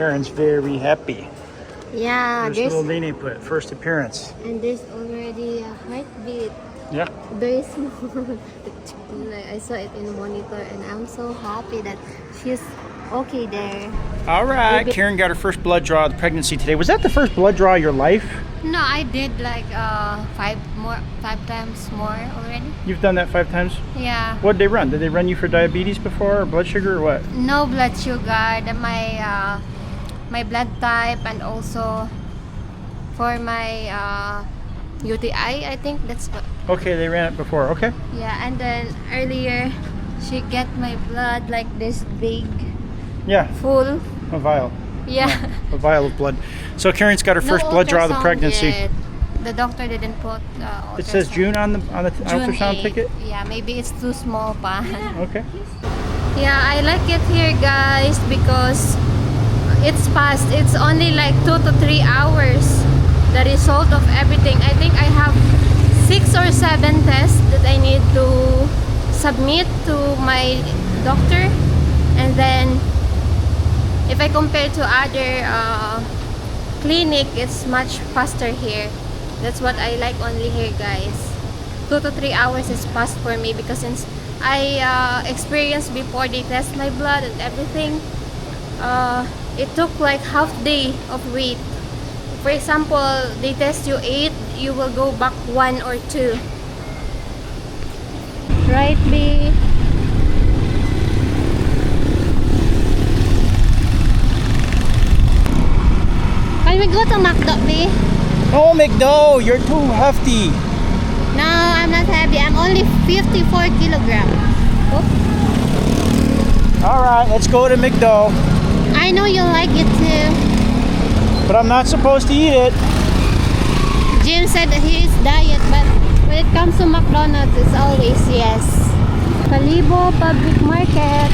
Karen's very happy. Yeah, There's little Nene put first appearance. and there's already a heartbeat. Yeah. Very small. Like, I saw it in the monitor, and I'm so happy that she's okay there. All right, Karen got her first blood draw of the pregnancy today. Was that the first blood draw of your life? No, I did like five times more already. You've done that 5 times? Yeah. What did they run? Did they run you for diabetes before, or blood sugar, or what? No blood sugar. My blood type, and also for my UTI. I think that's what. Okay, they ran it before. Okay. Yeah, and then earlier she get my blood like this big. Yeah. Full. A vial. Yeah. A vial of blood. So Karen's got her first blood draw of the pregnancy. Yet. The doctor didn't put. It says June on the ultrasound 8. ticket. Yeah, maybe it's too small, pa. Okay. Yeah, I like it here, guys, because it's fast. It's only like 2 to 3 hours. The result of everything. I think I have 6 or 7 tests that I need to submit to my doctor, and then if I compare to other clinic, it's much faster here. That's what I like only here, guys. 2 to 3 hours is fast for me, because since I experienced before they test my blood and everything, it took like half day of wait. For example, they test you 8, you will go back 1 or 2. Right, B? Can we go to McDo, B? Oh, McDo, you're too hefty. No, I'm not heavy. I'm only 54 kilograms. Oh. All right, let's go to McDo. I know you like it too. But I'm not supposed to eat it. Jim said he is diet, but when it comes to McDonald's, it's always yes. Kalibo Public Market.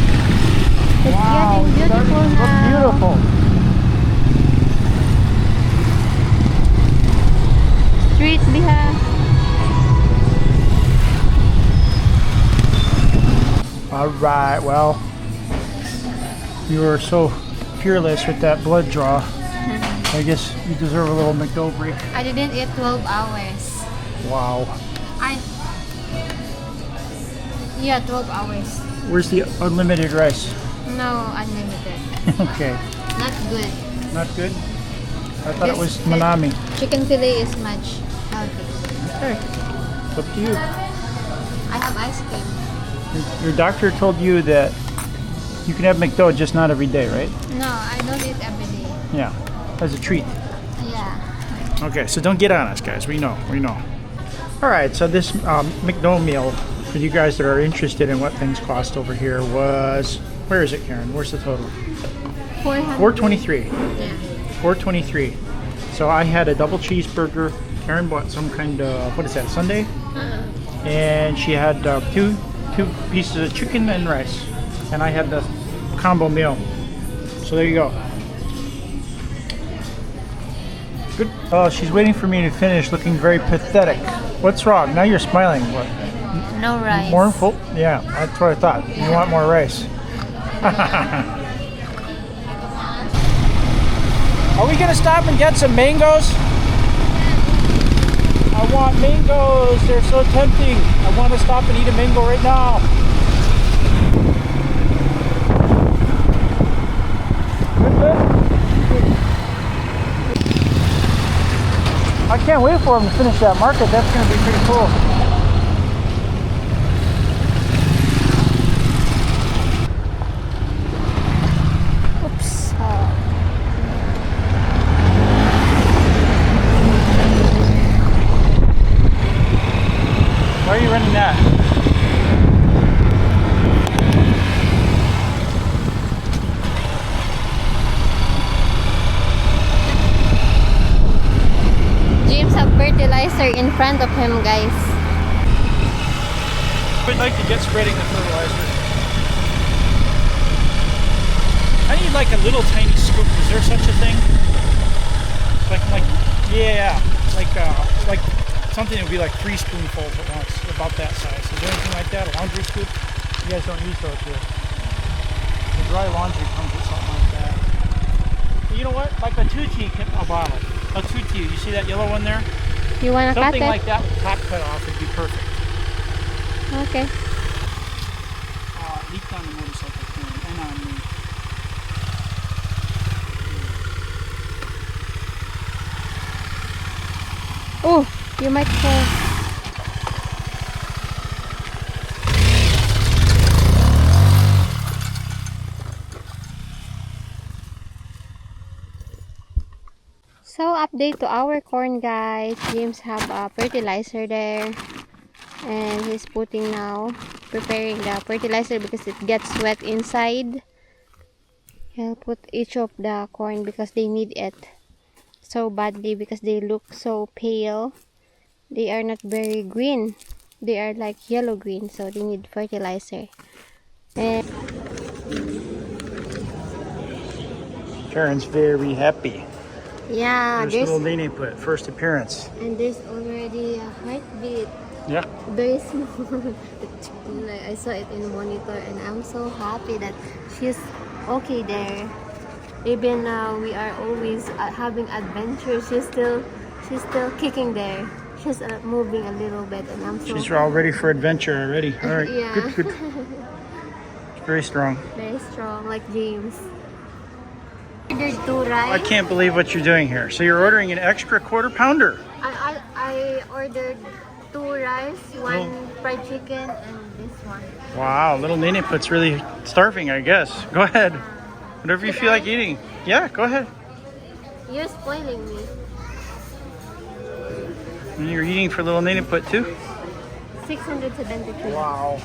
It's Wow, getting beautiful now. looks beautiful. Street behind. All right, well, you were so fearless with that blood draw. I guess you deserve a little McDo break. I didn't eat 12 hours. Wow. Yeah, 12 hours. Where's the unlimited rice? No, unlimited. Okay. Not good. Not good? I thought it was Manami. Chicken fillet is much healthy. Okay. It's up to you. I have ice cream. Your doctor told you that you can have McDo, just not every day, right? No, I don't eat every day. Yeah. As a treat. Yeah. Okay, so don't get on us, guys. We know. All right, so this McDo meal, for you guys that are interested in what things cost over here, was, where is it, Karen? Where's the total? 423. Yeah. 423. So I had a double cheeseburger. Karen bought some kind of, what is that, sundae? And she had two pieces of chicken and rice. And I had the combo meal. So there you go. Good. Oh, she's waiting for me to finish, looking very pathetic. What's wrong? Now you're smiling. What? No rice. More full? Yeah, that's what I thought. You want more rice. Are we gonna stop and get some mangoes? I want mangoes. They're so tempting. I want to stop and eat a mango right now. I can't wait for them to finish that market. That's going to be pretty cool. Oops. Why are you running that? James have fertilizer in front of him, guys. I'd like to get spreading the fertilizer. I need like a little tiny scoop. Is there such a thing? Yeah, like something that would be like 3 spoonfuls at once, about that size. Is there anything like that? A laundry scoop? You guys don't use those here. The dry laundry comes with something like that. You know what? Like a tutti a bottle. A tutti. You see that yellow one there? You wanna cut Something it? like that with top cut off would be perfect. Okay. Leaked on the motorcycle Karen, and on me. Oh, you might fall. So update to our corn, guys. James have a fertilizer there, and he's putting now, preparing the fertilizer because it gets wet inside. He'll put each of the corn because they need it so badly because they look so pale. They are not very green. They are like yellow green, so they need fertilizer. And Karen's very happy. yeah, There's little Nene put first appearance. and there's already a heartbeat. Yeah. Very small. I saw it in the monitor, and I'm so happy that she's okay there. Even we are always having adventures, she's still kicking there. She's moving a little bit, and I'm so She's all ready for adventure already. All right. yeah. Good, good. Very strong. Very strong, like James. Ordered 2 rice. I can't believe what you're doing here. So you're ordering an extra quarter pounder. I ordered 2 rice, 1 fried chicken, and this one. Wow, little Nene put's really starving, I guess. Go ahead. Whatever you feel like eating. Yeah, go ahead. You're spoiling me. And you're eating for little Nene put too? 673. Wow.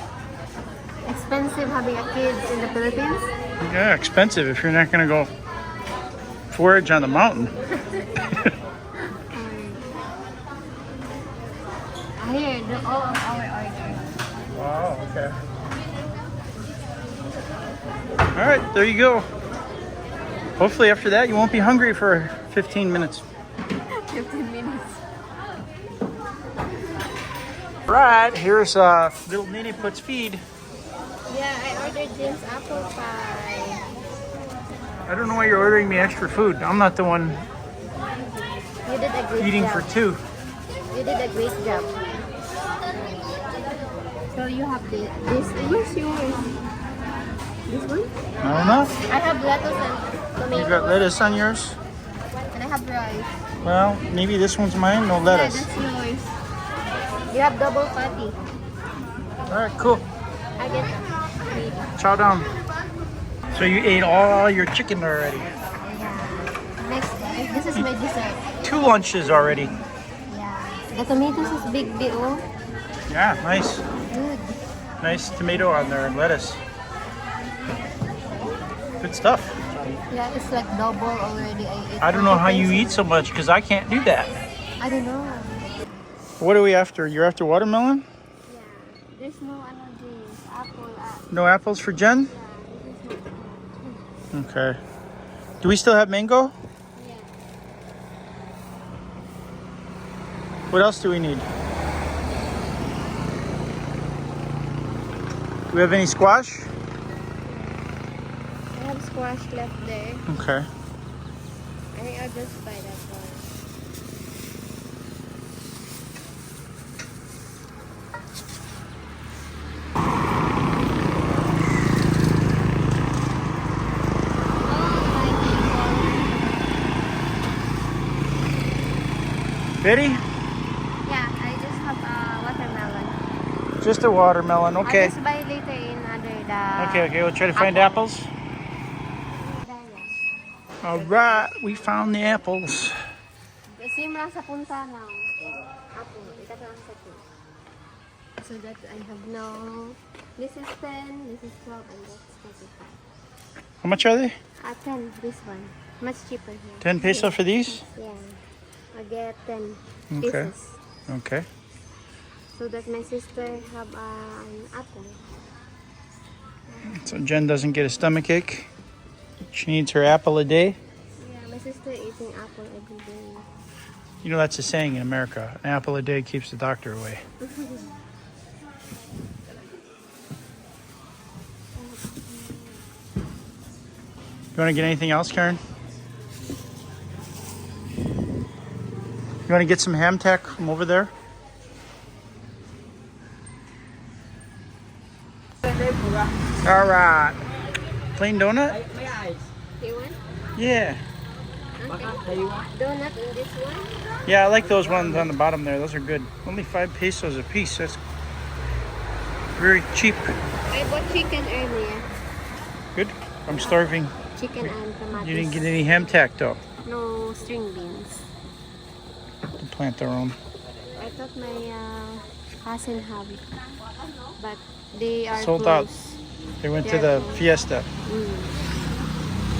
Expensive having a kid in the Philippines. Yeah, expensive if you're not going to go forage on the mountain. Here, all of our orders. Wow, okay. All right, there you go. Hopefully after that you won't be hungry for 15 minutes. 15 minutes. Right, here's little Nene Put's feed. Yeah, I ordered James apple pie. I don't know why you're ordering me extra food. I'm not the one You did a great eating job. for 2. You did a great job. So you have this. Where's yours? This one? I don't know. I have lettuce and tomato. You got lettuce on yours? And I have rice. Well, maybe this one's mine. No lettuce. Yeah, that's yours. You have double patty. All right, cool. I get meat. Chow down. So you ate all your chicken already. Next, this is my dessert. 2 lunches already. Yeah. The tomatoes is big, oh. Yeah, nice. Good. Nice tomato on there and lettuce. Good stuff. Yeah, it's like double already. I don't know how you eat so much because I can't do that. I don't know. What are we after? You're after watermelon? Yeah. There's no allergies. Apple. No apples for Jen? Yeah. Okay. Do we still have mango? Yeah. What else do we need? Do we have any squash? I have squash left there. Okay. I think I'll just buy that one. Betty? Yeah, I just have a watermelon. Just a watermelon, okay. I'll just buy later in under the... Okay, we'll try to find apple. apples. All right, we found the apples. Same lang sa punta ng apple. Ito lang sa 2. So that I have now... This is 10, this is 12, and that's 25. How much are they? 10, this one. Much cheaper here. 10 peso for these? Yeah. I get 10 Okay. pieces. Okay. So that my sister have an apple. So Jen doesn't get a stomach ache. She needs her apple a day. Yeah, my sister eating apple every day. You know that's a saying in America. An apple a day keeps the doctor away. You want to get anything else, Karen? want to get some ham tack from over there? All right. Plain donut? You want? Yeah. Donut in this one? Yeah, I like those ones on the bottom there. Those are good. Only 5 pesos a piece. That's very cheap. I bought chicken earlier. Good. I'm starving. Chicken and tomatoes. You didn't get any ham tack though. No string beans. We'll plant their own. I thought my cousin have it, but they are Sold out. closed. They went They to are the closed. fiesta.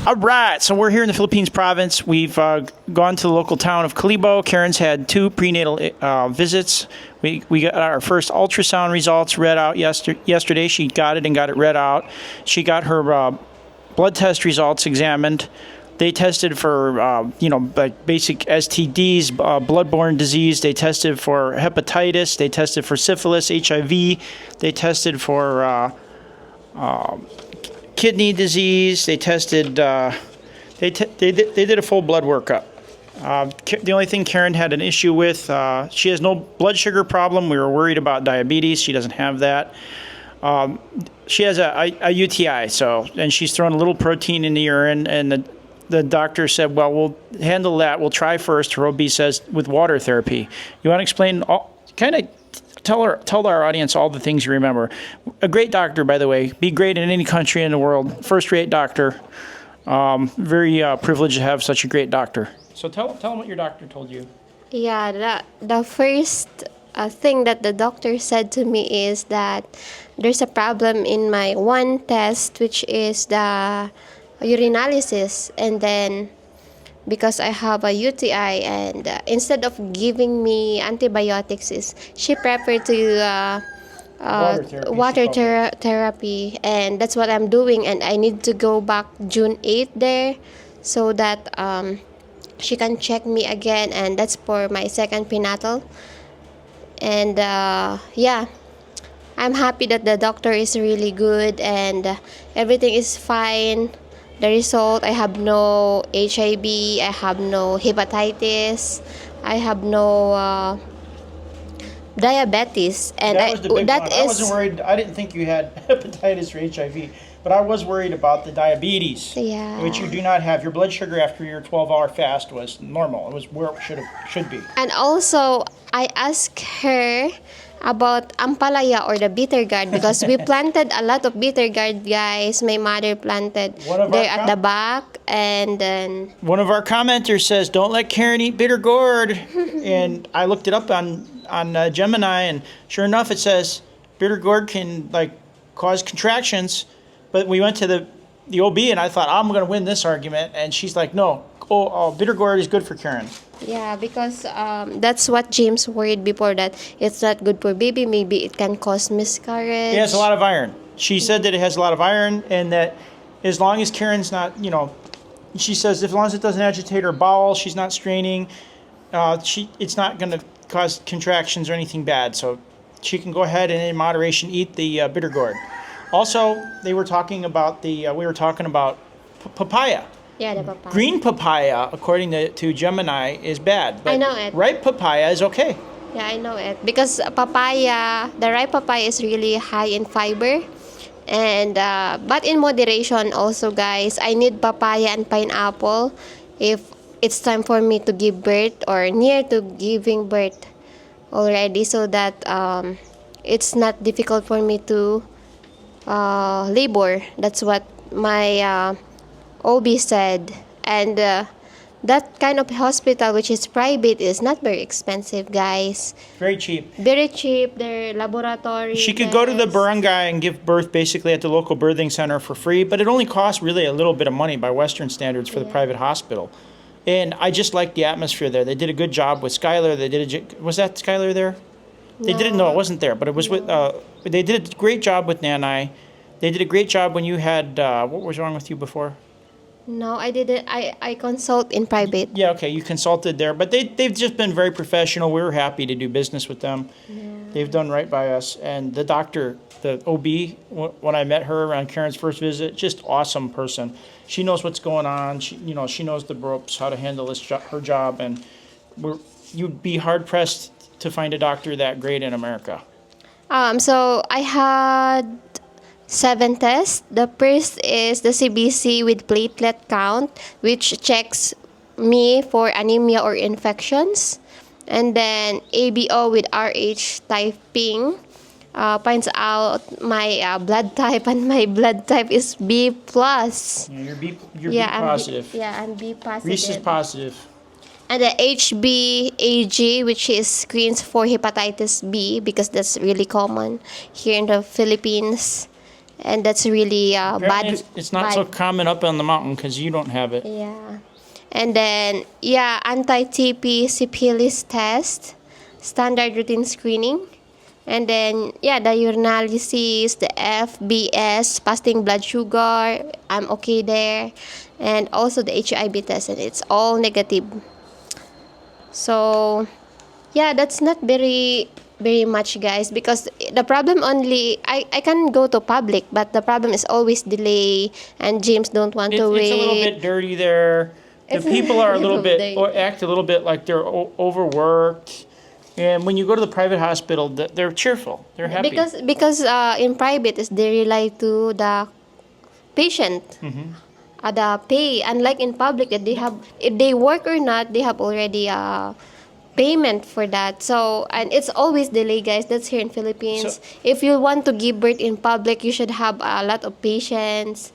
All right, so we're here in the Philippines province. We've gone to the local town of Kalibo. Karen's had 2 prenatal visits. We got our first ultrasound results read out yesterday. She got it and got it read out. She got her blood test results examined. They tested for, like basic STDs, bloodborne disease. They tested for hepatitis. They tested for syphilis, HIV. They tested for kidney disease. They tested. They did a full blood workup. The only thing Karen had an issue with, she has no blood sugar problem. We were worried about diabetes. She doesn't have that. She has a UTI, and she's thrown a little protein in the urine, and the doctor said, well, we'll handle that. We'll try first, her OB says, with water therapy. You want to explain, kind of tell our audience all the things you remember. A great doctor, by the way. Be great in any country in the world. First-rate doctor. Very privileged to have such a great doctor. So tell them what your doctor told you. Yeah, the first thing that the doctor said to me is that there's a problem in my one test, which is the urinalysis, and then because I have a UTI, and instead of giving me antibiotics, she preferred to water therapy, and that's what I'm doing. And I need to go back June 8th there, so that she can check me again, and that's for my second prenatal. And yeah, I'm happy that the doctor is really good and everything is fine. The result, I have no HIV, I have no hepatitis, I have no diabetes, and That was the big one. I is wasn't worried. I didn't think you had hepatitis or HIV, but I was worried about the diabetes, yeah. which you do not have. Your blood sugar after your 12-hour fast was normal. It was where it should be. And also, I asked her about ampalaya or the bitter gourd, because we planted a lot of bitter gourd, guys. My mother planted there at the back, and then one of our commenters says, "Don't let Karen eat bitter gourd," and I looked it up on Gemini, and sure enough, it says bitter gourd can cause contractions. But we went to the OB, and I thought I'm going to win this argument, and she's like, "No, bitter gourd is good for Karen." yeah, because that's what James worried before, that it's not good for baby. Maybe it can cause miscarriage. It has a lot of iron. She said that it has a lot of iron, and that as long as Karen's not, she says as long as it doesn't agitate her bowel, she's not straining, it's not going to cause contractions or anything bad. So she can go ahead and in moderation eat the bitter gourd. Also, we were talking about papaya. Yeah, the papaya. Green papaya, according to Gemini, is bad. But I know it. ripe papaya is okay. Yeah, I know it. Because papaya, the ripe papaya is really high in fiber. And but in moderation also, guys. I need papaya and pineapple if it's time for me to give birth or near to giving birth already, so that it's not difficult for me to labor. That's what my OB said. And that kind of hospital, which is private, is not very expensive, guys. Very cheap. Very cheap. Their laboratory. She could go to the barangay and give birth basically at the local birthing center for free, but it only costs really a little bit of money by Western standards for the private hospital. And I just like the atmosphere there. They did a good job with Skylar. Was that Skylar there? They didn't know it wasn't there, but it was with. They did a great job with Nanai. They did a great job when you had. What was wrong with you before? No, I didn't. I consult in private. Yeah, okay, you consulted there, but they've just been very professional. We were happy to do business with them. Yeah. They've done right by us. And the doctor, the OB, when I met her on Karen's first visit, just awesome person. She knows what's going on. She knows the ropes, how to handle her job, and you'd be hard pressed to find a doctor that great in America. So I had 7 tests. The first is the CBC with platelet count, which checks me for anemia or infections. And then ABO with RH typing finds out my blood type, and my blood type is B plus. Yeah, you're B positive. I'm B positive. Reese is positive. And the HbAg, which is screens for hepatitis B, because that's really common here in the Philippines, and that's really bad. It's not so common up on the mountain because you don't have it. Yeah. And then, anti-TB syphilis test, standard routine screening. And then, the urinalysis, the FBS, fasting blood sugar, I'm okay there. And also the HIV test, and it's all negative. So, that's not very much, guys, because the problem only, I can go to public, but the problem is always delay, and James don't want to wait. It's a little bit dirty there. The people are a little bit, or act a little bit like they're overworked. And when you go to the private hospital, they're cheerful. They're happy. Because in private, is they rely to the patient, the pay. Unlike in public, that they have, if they work or not, they have already payment for that. So, and it's always delay, guys. That's here in Philippines. So, if you want to give birth in public, you should have a lot of patience.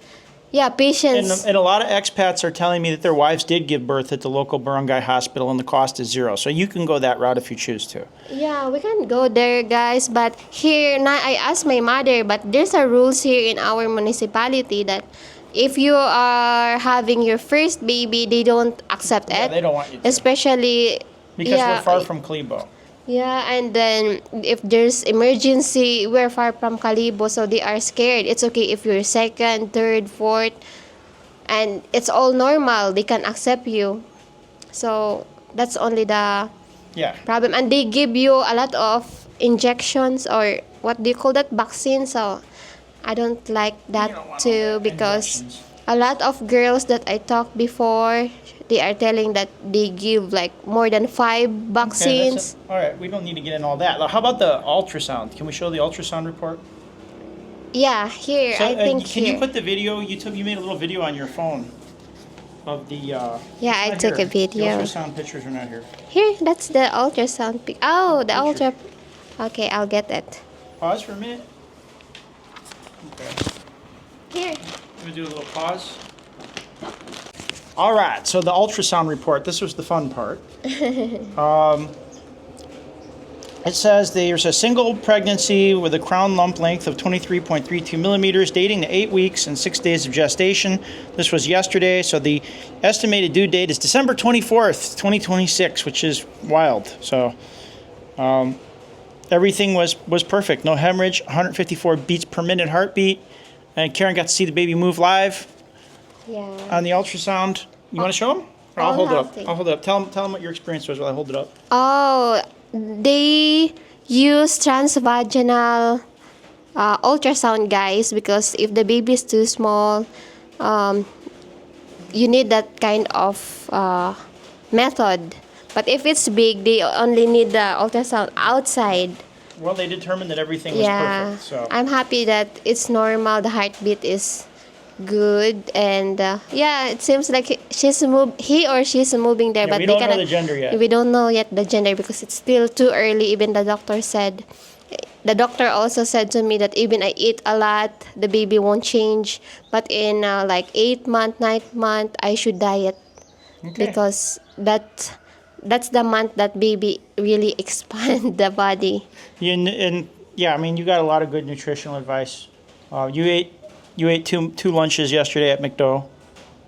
Yeah, patience. And a lot of expats are telling me that their wives did give birth at the local barangay hospital, and the cost is 0. So you can go that route if you choose to. Yeah, we can go there, guys. But here, now I asked my mother, but there's a rules here in our municipality that if you are having your first baby, they don't accept it. They don't want you to. Especially because we're far from Kalibo. Yeah, and then if there's emergency, we're far from Kalibo, so they are scared. It's okay if you're second, third, fourth, and it's all normal. They can accept you. So that's only the problem. And they give you a lot of injections, or what do you call that, vaccine. So I don't like that too, because a lot of girls that I talked before, they are telling that they give like more than 5 vaccines. Okay, all right, we don't need to get in all that. How about the ultrasound? Can we show the ultrasound report? Yeah, here. So, I think can you put the video? You made a little video on your phone of the. Yeah, I took a video. The ultrasound pictures are not here. Here, that's the ultrasound pic. Oh, the ultra. Okay, I'll get it. Pause for a minute. Okay. Here. Let me do a little pause. All right, so the ultrasound report. This was the fun part. It says there's a single pregnancy with a crown lump length of 23.32 millimeters, dating to 8 weeks and 6 days of gestation. This was yesterday, so the estimated due date is December 24th, 2026, which is wild. So everything was perfect. No hemorrhage, 154 beats per minute heartbeat, and Karen got to see the baby move live. Yeah. On the ultrasound. You want to show them? Or I'll hold it up. I'll hold it up. Tell them what your experience was while I hold it up. Oh, they use transvaginal ultrasound, guys, because if the baby is too small, you need that kind of method. But if it's big, they only need the ultrasound outside. Well, they determined that everything was perfect. So I'm happy that it's normal. The heartbeat is good, and it seems like he or she's moving there, but we don't know the gender yet. We don't know yet the gender because it's still too early. Even the doctor also said to me that even I eat a lot, the baby won't change, but in like 8th month, 9th month, I should diet, because that's the month that baby really expand the body. I mean, you got a lot of good nutritional advice. You ate two lunches yesterday at McDo.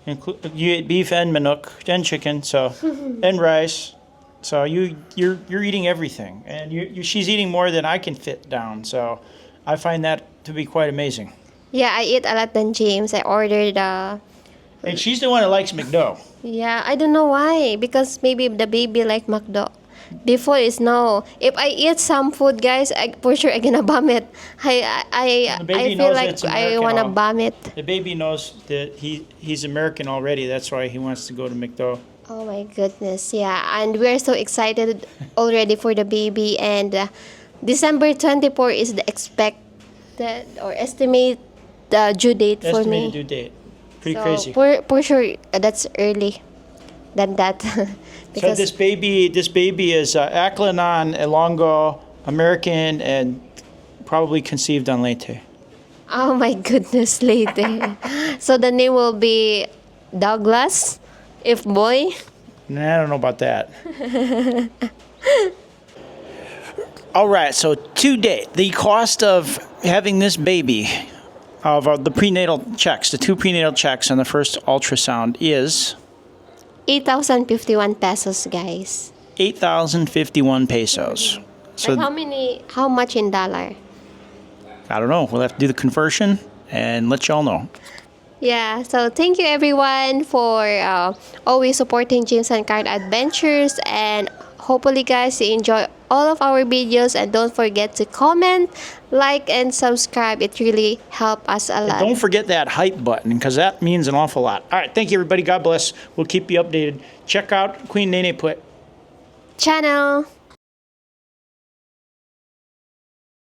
You ate beef and manok and chicken, and rice. So you're eating everything, and she's eating more than I can fit down. So I find that to be quite amazing. Yeah, I eat a lot than James. I ordered. And she's the one that likes McDo. Yeah, I don't know why. Because maybe the baby like McDo. Before is no. If I eat some food, guys, for sure I'm gonna vomit. I feel like I wanna vomit. The baby knows that he's American already. That's why he wants to go to McDo. Oh my goodness, yeah. And we're so excited already for the baby. And December 24 is the expected or estimate due date for Estimated me. due date. Pretty So crazy. for sure, that's early than that. So this baby is Aclinon Elongo American and probably conceived on Leyte. Oh my goodness, later. So the name will be Douglas, if boy. Nah, I don't know about that. All right, so to date, the cost of having this baby, of the prenatal checks, the 2 prenatal checks and the first ultrasound is 8,051 pesos, guys. 8,051 pesos. So Like how much in dollar? I don't know. We'll have to do the conversion and let y'all know. Yeah, so thank you everyone for always supporting James and Carl Adventures, and hopefully guys you enjoy all of our videos, and don't forget to comment, like, and subscribe. It really helps us a lot. Don't forget that hype button because that means an awful lot. All right, thank you everybody. God bless. We'll keep you updated. Check out Queen Nene Put. Channel.